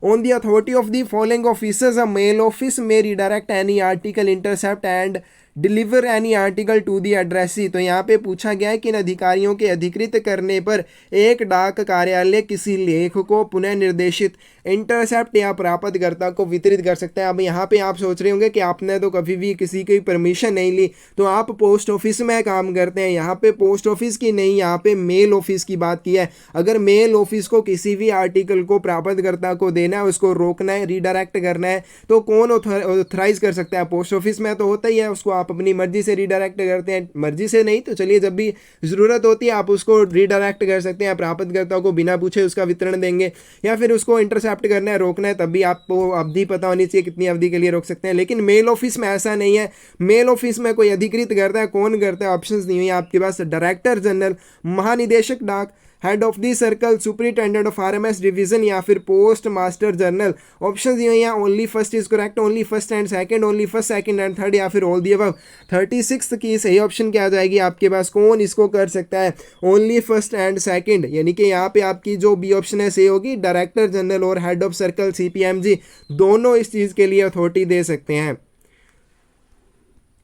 On the authority of the following officers, a mail office may redirect any article, intercept and deliver any article to the addressee. तो यहाँ पे पूछा गया है कि इन अधिकारियों के अधिकृत करने पर एक डाक कार्यालय किसी लेख को पुनः निर्देशित, इंटरसेप्ट या प्राप्तकर्ता को वितरित कर सकता है। अब यहाँ पे आप सोच रहे होंगे कि आपने तो कभी भी किसी की परमिशन नहीं ली, तो आप पोस्ट ऑफिस में काम करते हैं। यहाँ पे पोस्ट ऑफिस की नहीं, यहाँ पे मेल ऑफिस की बात की है। अगर मेल ऑफिस को किसी भी आर्टिकल को प्राप्तकर्ता को देना है, उसको रोकना है, रीडायरेक्ट करना है, तो कौन ऑथराइज कर सकता है? पोस्ट ऑफिस में तो होता ही है, उसको आप आप अपनी मर्जी से रीडायरेक्ट करते हैं, मर्जी से नहीं तो चलिए जब भी ज़रूरत होती है आप उसको रीडायरेक्ट कर सकते हैं। प्राप्तकर्ता को बिना पूछे उसका वितरण देंगे, या फिर उसको इंटरसेप्ट करना है, रोकना है, तब भी आपको अवधि पता होनी चाहिए कितनी अवधि के लिए रोक सकते हैं। लेकिन मेल ऑफिस में ऐसा नहीं है। मेल ऑफिस में कोई अधिकृत करता है, कौन करता है, ऑप्शंस नहीं हुई आपके पास। डायरेक्टर जनरल, महानिदेशक डाक, head of the circle, superintendent of RMS division, या फिर पोस्ट मास्टर जनरल। ऑप्शन दिए हैं, only first is correct, only first and second, only first second and third, या फिर ऑल दी अबव। 36 की सही ऑप्शन क्या आ जाएगी आपके पास, कौन इसको कर सकता है, ओनली फर्स्ट एंड सेकंड, यानी कि यहाँ पे आपकी जो बी ऑप्शन है सही होगी। डायरेक्टर जनरल और हेड ऑफ सर्कल सीपीएमजी दोनों इस चीज़ के लिए अथॉरिटी दे सकते हैं।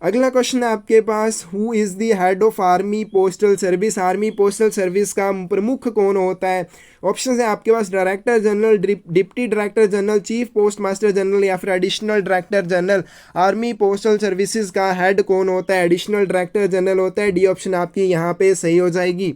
अगला क्वेश्चन है आपके पास, who is the head of army postal service. Army postal service का प्रमुख कौन होता है। ऑप्शन है आपके पास, director general, deputy director general, chief post master general, या फिर additional director general. Army postal services का हेड कौन होता है, एडिशनल डायरेक्टर जनरल होता है। डी ऑप्शन आपकी यहाँ पे सही हो जाएगी।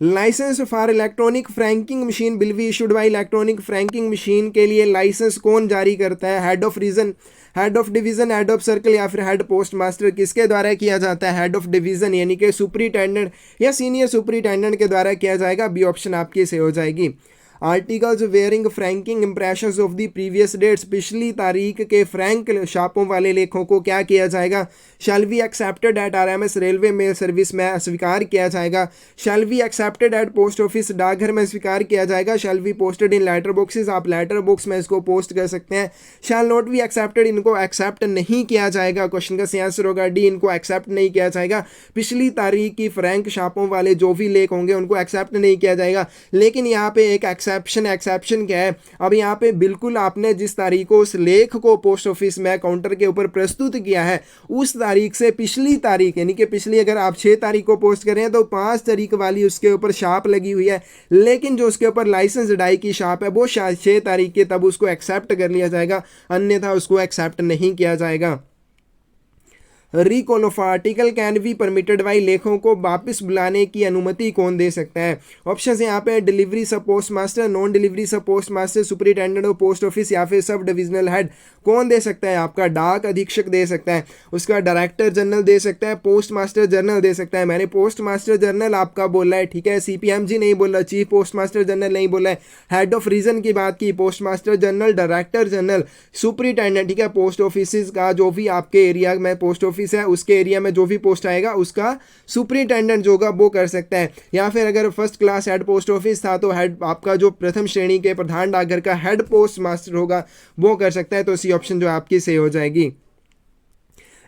Licence for electronic franking machine will be issued by. Electronic franking machine के लिए लाइसेंस कौन जारी करता है, head of region, head of division, head of circle, या फिर हेड पोस्ट मास्टर। किसके द्वारा किया जाता है, हेड ऑफ डिवीजन यानी कि सुपरिटेंडेंट या सीनियर सुपरिटेंडेंट के द्वारा किया जाएगा। बी ऑप्शन आपकी सही हो जाएगी। Articles bearing franking impressions of the previous dates. पिछली तारीख के फ्रैंक छापों वाले लेखों को क्या किया जाएगा, shall be accepted at RMS railway mail service में स्वीकार किया जाएगा। Shall be accepted at post office डाकघर में स्वीकार किया जाएगा। Shall be posted in letter boxes, आप लेटर बॉक्स में इसको पोस्ट कर सकते हैं। शैल नॉट बी एक्सेप्टेड, इनको एक्सेप्ट नहीं किया जाएगा। क्वेश्चन का सही आंसर होगा डी, इनको एक्सेप्ट नहीं किया जाएगा। पिछली तारीख की फ्रैंक छापों वाले जो भी लेख होंगे उनको एक्सेप्ट नहीं किया जाएगा। लेकिन यहाँ पे एक एक्सेप्शन क्या है, अब यहाँ पे बिल्कुल आपने जिस तारीख को उस लेख को पोस्ट ऑफिस में काउंटर के ऊपर प्रस्तुत किया है उस तारीख से पिछली तारीख, यानी कि पिछली अगर आप 6 तारीख को पोस्ट कर रहे हैं तो 5 तारीख वाली उसके ऊपर छाप लगी हुई है, लेकिन जो उसके ऊपर लाइसेंस डाई की छाप है वो 6 तारीख के, तब उसको एक्सेप्ट कर लिया जाएगा, अन्यथा उसको एक्सेप्ट नहीं किया जाएगा। Recall of article can be permitted by. लेखों को वापस बुलाने की अनुमति कौन दे सकता है। ऑप्शन है यहाँ पे, डिलीवरी सब पोस्ट मास्टर, नॉन डिलीवरी सब post master, superintendent of post office, या फिर सब डिविजनल हेड। कौन दे सकता है, आपका डाक अधीक्षक दे सकता है, उसका डायरेक्टर जनरल दे सकता है, पोस्ट मास्टर जनरल दे सकता है। मैंने पोस्ट मास्टर जनरल आपका बोला है, ठीक है, सीपीएमजी नहीं बोला, चीफ पोस्ट मास्टर जनरल नहीं बोला है। हेड ऑफ रीजन की बात की, post master general, director general, superintendent, ठीक है, पोस्ट ऑफिस का जो भी आपके एरिया में पोस्ट ऑफिस है उसके एरिया में जो भी पोस्ट आएगा उसका सुपरिटेंडेंट जो होगा वो कर सकता है। या फिर अगर first class head post office था तो हेड आपका जो प्रथम श्रेणी के प्रधान डाकघर का हेड पोस्ट मास्टर होगा वो कर सकता है। तो सी ऑप्शन जो आपकी सही हो जाएगी।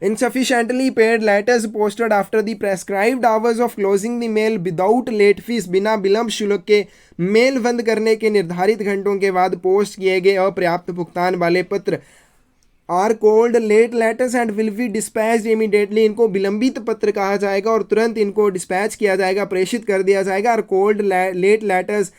Insufficiently paid letters posted after the prescribed hours of closing the mail without late fees। बिना विलंब शुल्क के मेल बंद करने के निर्धारित घंटों के बाद पोस्ट किए गए अपर्याप्त भुगतान वाले पत्र are called late letters and will be dispatched immediately. इनको विलंबित पत्र कहा जाएगा और तुरंत इनको डिस्पैच किया जाएगा, प्रेषित कर दिया जाएगा। और called late letters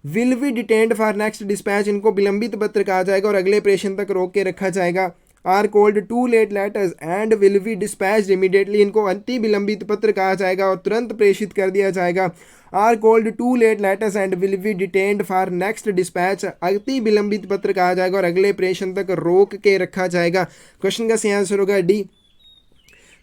will be detained for next dispatch, इनको विलंबित पत्र कहा जाएगा और अगले प्रेषण तक रोक के रखा जाएगा। Are called too late letters and will be dispatched immediately, इनको अति विलंबित पत्र कहा जाएगा और तुरंत प्रेषित कर दिया जाएगा। Are called too late letters and will be detained for next dispatch, अति विलंबित पत्र कहा जाएगा और अगले प्रेषण तक रोक के रखा जाएगा। क्वेश्चन का सही आंसर होगा डी।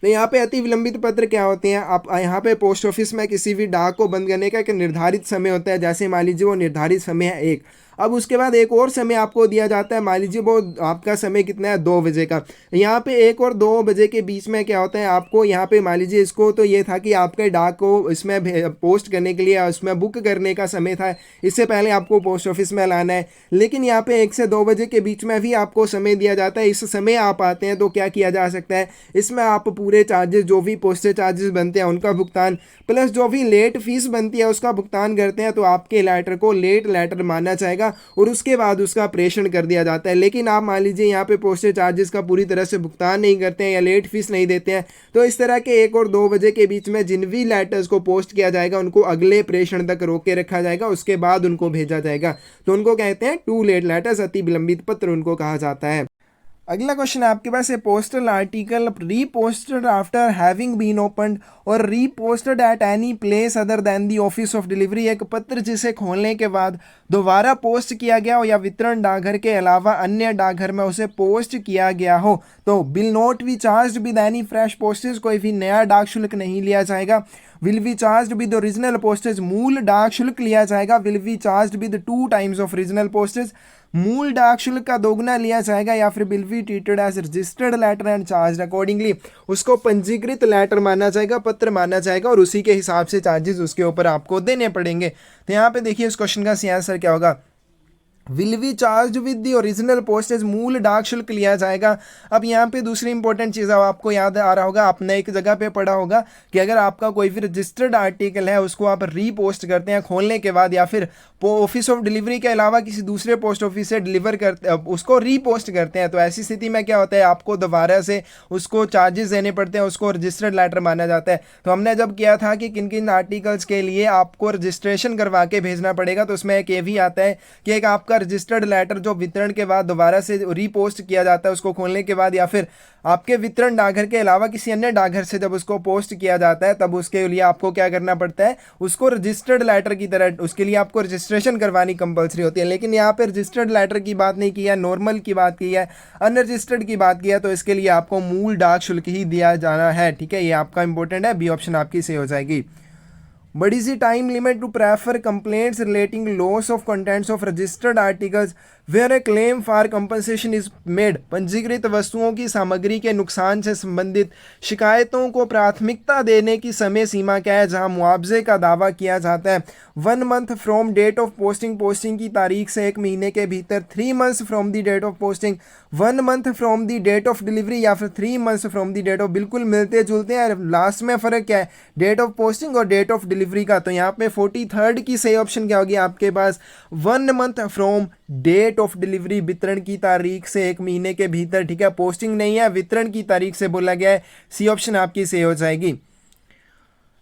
तो यहाँ पे अति विलंबित पत्र क्या होते हैं, आप यहाँ पे पोस्ट ऑफिस में किसी भी डाक को बंद करने का एक निर्धारित समय होता है। जैसे मान लीजिए वो निर्धारित समय है 1, अब उसके बाद एक और समय आपको दिया जाता है, मान लीजिए वो आपका समय कितना है 2 बजे का। यहाँ पे 1 और 2 बजे के बीच में क्या होता है, आपको यहाँ पे मान लीजिए इसको तो ये था कि आपके डाक को इसमें पोस्ट करने के लिए उसमें बुक करने का समय था, इससे पहले आपको पोस्ट ऑफिस में लाना है। लेकिन यहाँ पे 1 से 2 बजे के बीच में भी आपको समय दिया जाता है। इस समय आप आते हैं तो क्या किया जा सकता है, इसमें आप पूरे चार्जेस जो भी पोस्टेज चार्जेस बनते हैं उनका भुगतान प्लस जो भी लेट फीस बनती है उसका भुगतान करते हैं। तो आपके लेटर को लेट लेटर माना जाएगा और उसके बाद उसका प्रेषण कर दिया जाता है। लेकिन आप मान लीजिए यहाँ पे पोस्टेज चार्जेस का पूरी तरह से भुगतान नहीं करते हैं या लेट फीस नहीं देते हैं, तो इस तरह के 1 और 2 बजे के बीच में जिन भी लेटर्स को पोस्ट किया जाएगा उनको अगले प्रेषण तक रोक के रखा जाएगा, उसके बाद उनको भेजा जाएगा। तो उनको कहते हैं टू लेट लेटर्स, अति विलंबित पत्र उनको कहा जाता है। अगला क्वेश्चन है आपके पास, a postal article reposted after having been opened और reposted at any place other than the office of delivery. एक पत्र जिसे खोलने के बाद दोबारा पोस्ट किया गया हो या वितरण डाकघर के अलावा अन्य डाकघर में उसे पोस्ट किया गया हो तो will not be charged with any fresh postage, कोई भी नया डाक शुल्क नहीं लिया जाएगा। Will be charged with original postage, मूल डाक शुल्क लिया जाएगा। Will be charged with 2 times of original postage, मूल डाक शुल्क का दोगुना लिया जाएगा। या फिर will be treated as registered letter and charge accordingly, उसको पंजीकृत लेटर माना जाएगा, पत्र माना जाएगा और उसी के हिसाब से चार्जेस उसके ऊपर आपको देने पड़ेंगे। तो यहाँ पे देखिए इस क्वेश्चन का सही आंसर क्या होगा, will be charge with the original postage, मूल डाक शुल्क लिया जाएगा। अब यहाँ पे दूसरी इंपॉर्टेंट चीज़ आपको याद आ रहा होगा, आपने एक जगह पे पढ़ा होगा कि अगर आपका कोई भी रजिस्टर्ड आर्टिकल है उसको आप रीपोस्ट करते हैं खोलने के बाद या फिर ऑफिस ऑफ डिलीवरी के अलावा किसी दूसरे पोस्ट ऑफिस से डिलीवर करते उसको रीपोस्ट करते हैं, तो ऐसी स्थिति में क्या होता है, आपको दोबारा से उसको चार्जेस देने पड़ते हैं, उसको रजिस्टर्ड लेटर माना जाता है। तो हमने जब किया था कि किन किन आर्टिकल्स के लिए आपको रजिस्ट्रेशन करवा के भेजना पड़ेगा, तो उसमें एक ये भी आता है कि एक आपका रजिस्टर्ड लेटर जो वितरण के बाद दोबारा से रीपोस्ट किया जाता है उसको खोलने के बाद, या फिर आपके वितरण डाकघर के अलावा किसी अन्य डाकघर से जब उसको पोस्ट किया जाता है तब उसके लिए आपको क्या करना पड़ता है, उसको रजिस्टर्ड लेटर की तरह उसके लिए आपको रजिस्ट्रेशन करवानी कंपलसरी होती है। लेकिन यहाँ पे रजिस्टर्ड लेटर की बात नहीं की है, नॉर्मल की बात की है, अनरजिस्टर्ड की बात की है, तो इसके लिए आपको मूल डाक शुल्क ही दिया जाना है। ठीक है, ये आपका इंपॉर्टेंट है, बी ऑप्शन आपकी सही हो जाएगी। What is the time limit to prefer complaints relating loss of contents of registered articles where a claim for compensation is made? पंजीकृत वस्तुओं की सामग्री के नुकसान से संबंधित शिकायतों को प्राथमिकता देने की समय सीमा क्या है जहां मुआवजे का दावा किया जाता है? 1 month from date of posting, posting की तारीख से 1 महीने के भीतर। 3 months from the date of posting, 1 month from the date of delivery, या फिर 3 months from the date of. बिल्कुल मिलते जुलते हैं, लास्ट में फ़र्क क्या है, डेट ऑफ पोस्टिंग और डेट ऑफ डिलीवरी का। तो यहाँ पे 43rd की सही ऑप्शन क्या होगी आपके पास, 1 month from date of delivery, वितरण की तारीख से 1 महीने के भीतर। ठीक है, पोस्टिंग नहीं है, वितरण की तारीख से बोला गया है, सी ऑप्शन आपकी सही हो जाएगी।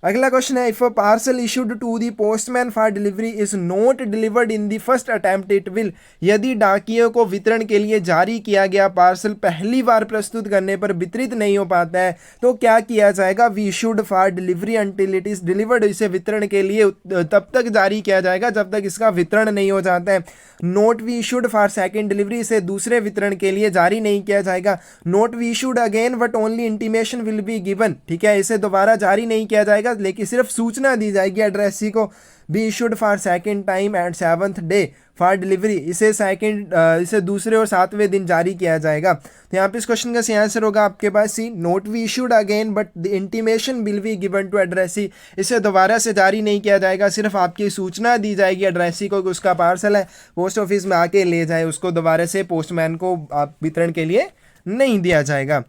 अगला क्वेश्चन है, if a parcel issued to the postman for delivery is not delivered in the first attempt it will. यदि डाकिये को वितरण के लिए जारी किया गया पार्सल पहली बार प्रस्तुत करने पर वितरित नहीं हो पाता है तो क्या किया जाएगा, be issued for delivery until it is delivered. इसे वितरण के लिए तब तक जारी किया जाएगा जब तक इसका वितरण नहीं हो जाता है। Not be issued for second delivery, इसे दूसरे वितरण के लिए जारी नहीं किया जाएगा। Not be issued again but only intimation will be given. ठीक है, इसे दोबारा जारी नहीं किया जाएगा लेकिन सिर्फ सूचना दी जाएगी एड्रेसी को। Be issued for second time and 7th day for delivery, इसे दूसरे और 7वें दिन जारी किया जाएगा। तो यहाँ पे इस क्वेश्चन का सही आंसर होगा आपके पास C, not be issued again but the intimation will be given to addressee. इसे दोबारा से जारी नहीं किया जाएगा, सिर्फ आपकी सूचना दी जाएगी एड्रेसी को कि उसका पार्सल है, पोस्ट ऑफिस में आके ले जाए, उसको दोबारा से पोस्टमैन को आप वितरण के लिए नहीं दिया जाएगा।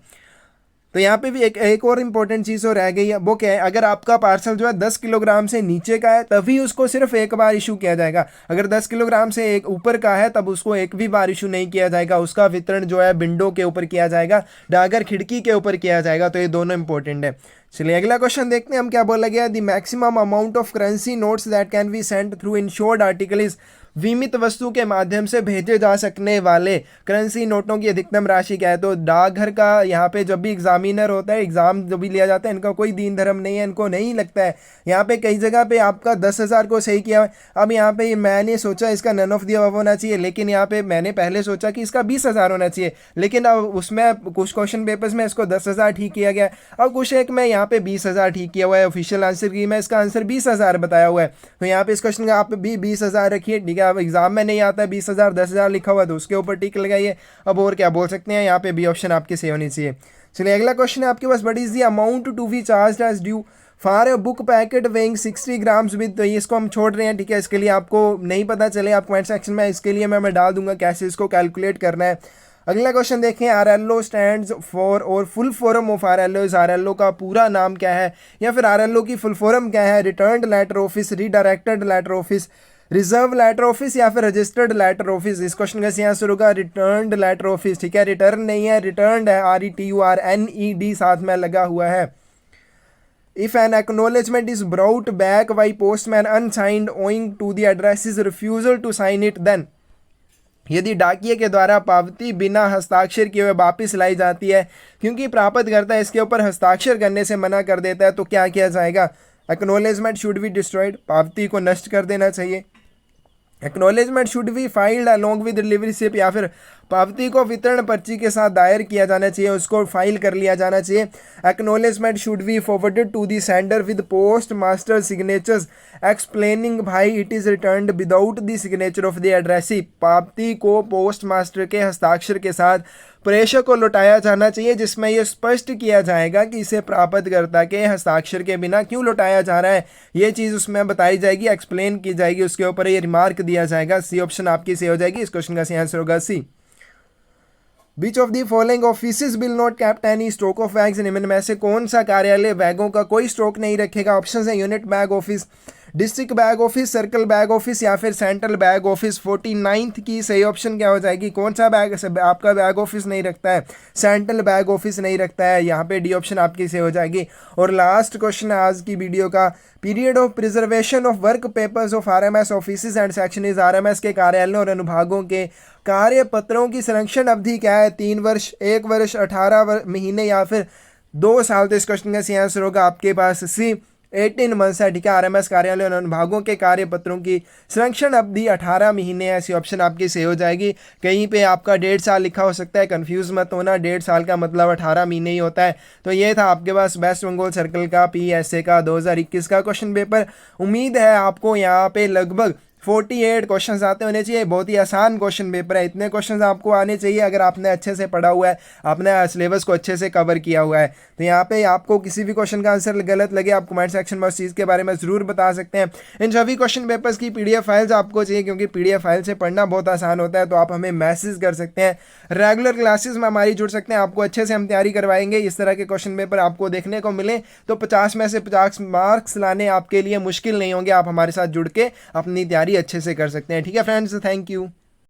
तो यहाँ पे भी एक और इम्पोर्टेंट चीज़ और रह गई है, वो क्या है, अगर आपका पार्सल जो है 10 किलोग्राम से नीचे का है तभी उसको सिर्फ एक बार इशू किया जाएगा। अगर 10 किलोग्राम से एक ऊपर का है तब उसको एक भी बार इशू नहीं किया जाएगा, उसका वितरण जो है विंडो के ऊपर किया जाएगा, डाकघर खिड़की के ऊपर किया जाएगा। तो ये दोनों इंपॉर्टेंट है। चलिए अगला क्वेश्चन देखते हैं हम क्या बोला गया, the maximum amount of currency notes that can be sent through insured article is. बीमित वस्तु के माध्यम से भेजे जा सकने वाले करेंसी नोटों की अधिकतम राशि क्या है। तो डाकघर का यहाँ पे जब भी एग्जामिनर होता है, एग्जाम जब भी लिया जाता है, इनका कोई दीन धर्म नहीं है, इनको नहीं लगता है। यहाँ पे कई जगह पे आपका 10,000 को सही किया। अब यहाँ पे मैंने सोचा इसका नन ऑफ द अबव होना चाहिए, लेकिन यहाँ पे मैंने पहले सोचा कि इसका 20,000 होना चाहिए, लेकिन अब उसमें कुछ क्वेश्चन पेपर्स में इसको 10,000 ठीक किया गया, और कुछ एक में यहाँ पे 20,000 ठीक किया हुआ है। ऑफिशियल आंसर की मैं इसका आंसर 20,000 बताया हुआ है। तो यहाँ पे इस क्वेश्चन का आप भी 20,000 रखिए। ठीक है, अब एग्जाम में नहीं आता है 20,000 10,000 लिखा हुआ तो उसके ऊपर टिक लगाइए। अब और क्या बोल सकते हैं, यहाँ पे बी ऑप्शन आपकी सही होनी चाहिए। चलिए अगला क्वेश्चन है आपके पास, what is the amount to be charged as due for a book packet weighing 60 grams with. तो इसको हम छोड़ रहे हैं। ठीक है, इसके लिए आपको नहीं पता चले आप कमेंट सेक्शन में, इसके लिए मैं डाल दूंगा कैसे इसको कैलकुलेट करना है। अगला क्वेश्चन देखें, आरएलओ स्टैंड्स फॉर और फुल फॉर्म ऑफ आरएलओ इज। आरएलओ का पूरा नाम क्या है या फिर आरएलओ की फुल फॉर्म क्या है। Returned letter office, redirected letter office, reserve letter office या फिर रजिस्टर्ड लेटर ऑफिस। इस क्वेश्चन का आंसर होगा रिटर्न्ड लेटर ऑफिस। ठीक है, रिटर्न नहीं है, रिटर्न्ड है, RETURNED साथ में लगा हुआ है। If an acknowledgement is brought back by postman unsigned owing to the address's refusal to sign it, then यदि डाकिये के द्वारा पावती बिना हस्ताक्षर किए हुए वापस लाई जाती है क्योंकि प्राप्तकर्ता इसके ऊपर हस्ताक्षर करने से मना कर देता है तो क्या किया जाएगा? एक्नॉलेजमेंट शुड बी डिस्ट्रॉयड, पावती को नष्ट कर देना चाहिए। Acknowledgement should be filed along with delivery slip, या फिर पावती को वितरण पर्ची के साथ दायर किया जाना चाहिए, उसको फाइल कर लिया जाना चाहिए। Acknowledgement should be forwarded to the sender with post master signatures explaining why it is returned without the signature of the addressee, पावती को पोस्ट मास्टर के हस्ताक्षर के साथ प्रेषक को लौटाया जाना चाहिए जिसमें यह स्पष्ट किया जाएगा कि इसे प्राप्तकर्ता के हस्ताक्षर के बिना क्यों लौटाया जा रहा है, ये चीज़ उसमें बताई जाएगी, एक्सप्लेन की जाएगी, उसके ऊपर ये रिमार्क दिया जाएगा। सी ऑप्शन आपकी सही हो जाएगी। इस क्वेश्चन का सही आंसर होगा सी। Which of the following offices will not kept any stock of bags? निम्न में से कौन सा कार्यालय बैगों का कोई स्टॉक नहीं रखेगा? ऑप्शन है unit bag office, district bag office, circle bag office या फिर सेंट्रल बैग ऑफिस। 49th की सही ऑप्शन क्या हो जाएगी? कौन सा बैग आपका बैग ऑफिस नहीं रखता है? सेंट्रल बैग ऑफिस नहीं रखता है, यहाँ पे डी ऑप्शन आपकी सही हो जाएगी। और लास्ट क्वेश्चन है आज की वीडियो का, period of preservation of work papers of RMS offices and sections, RMS के कार्यालयों और अनुभागों के कार्य पत्रों की संरक्षण अवधि क्या है? 3 वर्ष, 1 वर्ष, 18 महीने या फिर 2 साल। तो इस क्वेश्चन का सही आंसर होगा आपके पास सी, 18 मंथ्स है। ठीक है, आरएमएस कार्यालय और अनुभागों के कार्य पत्रों की संरक्षण अवधि 18 महीने है। ऐसी ऑप्शन आपकी सही हो जाएगी। कहीं पे आपका 1.5 साल लिखा हो सकता है, कंफ्यूज मत होना, 1.5 साल का मतलब 18 महीने ही होता है। तो ये था आपके पास वेस्ट बंगाल सर्कल का PSA का 2021 का क्वेश्चन पेपर। उम्मीद है आपको यहाँ पे लगभग 48 क्वेश्चंस आते होने चाहिए। बहुत ही आसान क्वेश्चन पेपर है, इतने क्वेश्चंस आपको आने चाहिए अगर आपने अच्छे से पढ़ा हुआ है, आपने सिलेबस को अच्छे से कवर किया हुआ है। तो यहाँ पे आपको किसी भी क्वेश्चन का आंसर गलत लगे, आप कमेंट सेक्शन में उस चीज़ के बारे में ज़रूर बता सकते हैं। इन सभी क्वेश्चन पेपर्स की PDF फाइल्स आपको चाहिए क्योंकि PDF फाइल से पढ़ना बहुत आसान होता है। तो आप हमें मैसेज कर सकते हैं, रेगुलर क्लासेस में हमारी जुड़ सकते हैं, आपको अच्छे से हम तैयारी करवाएंगे। इस तरह के क्वेश्चन पेपर आपको देखने को मिले तो 50 में से 50 मार्क्स लाने आपके लिए मुश्किल नहीं होंगे। आप हमारे साथ जुड़ के अपनी तैयारी अच्छे से कर सकते हैं। ठीक है फ्रेंड्स, थैंक यू।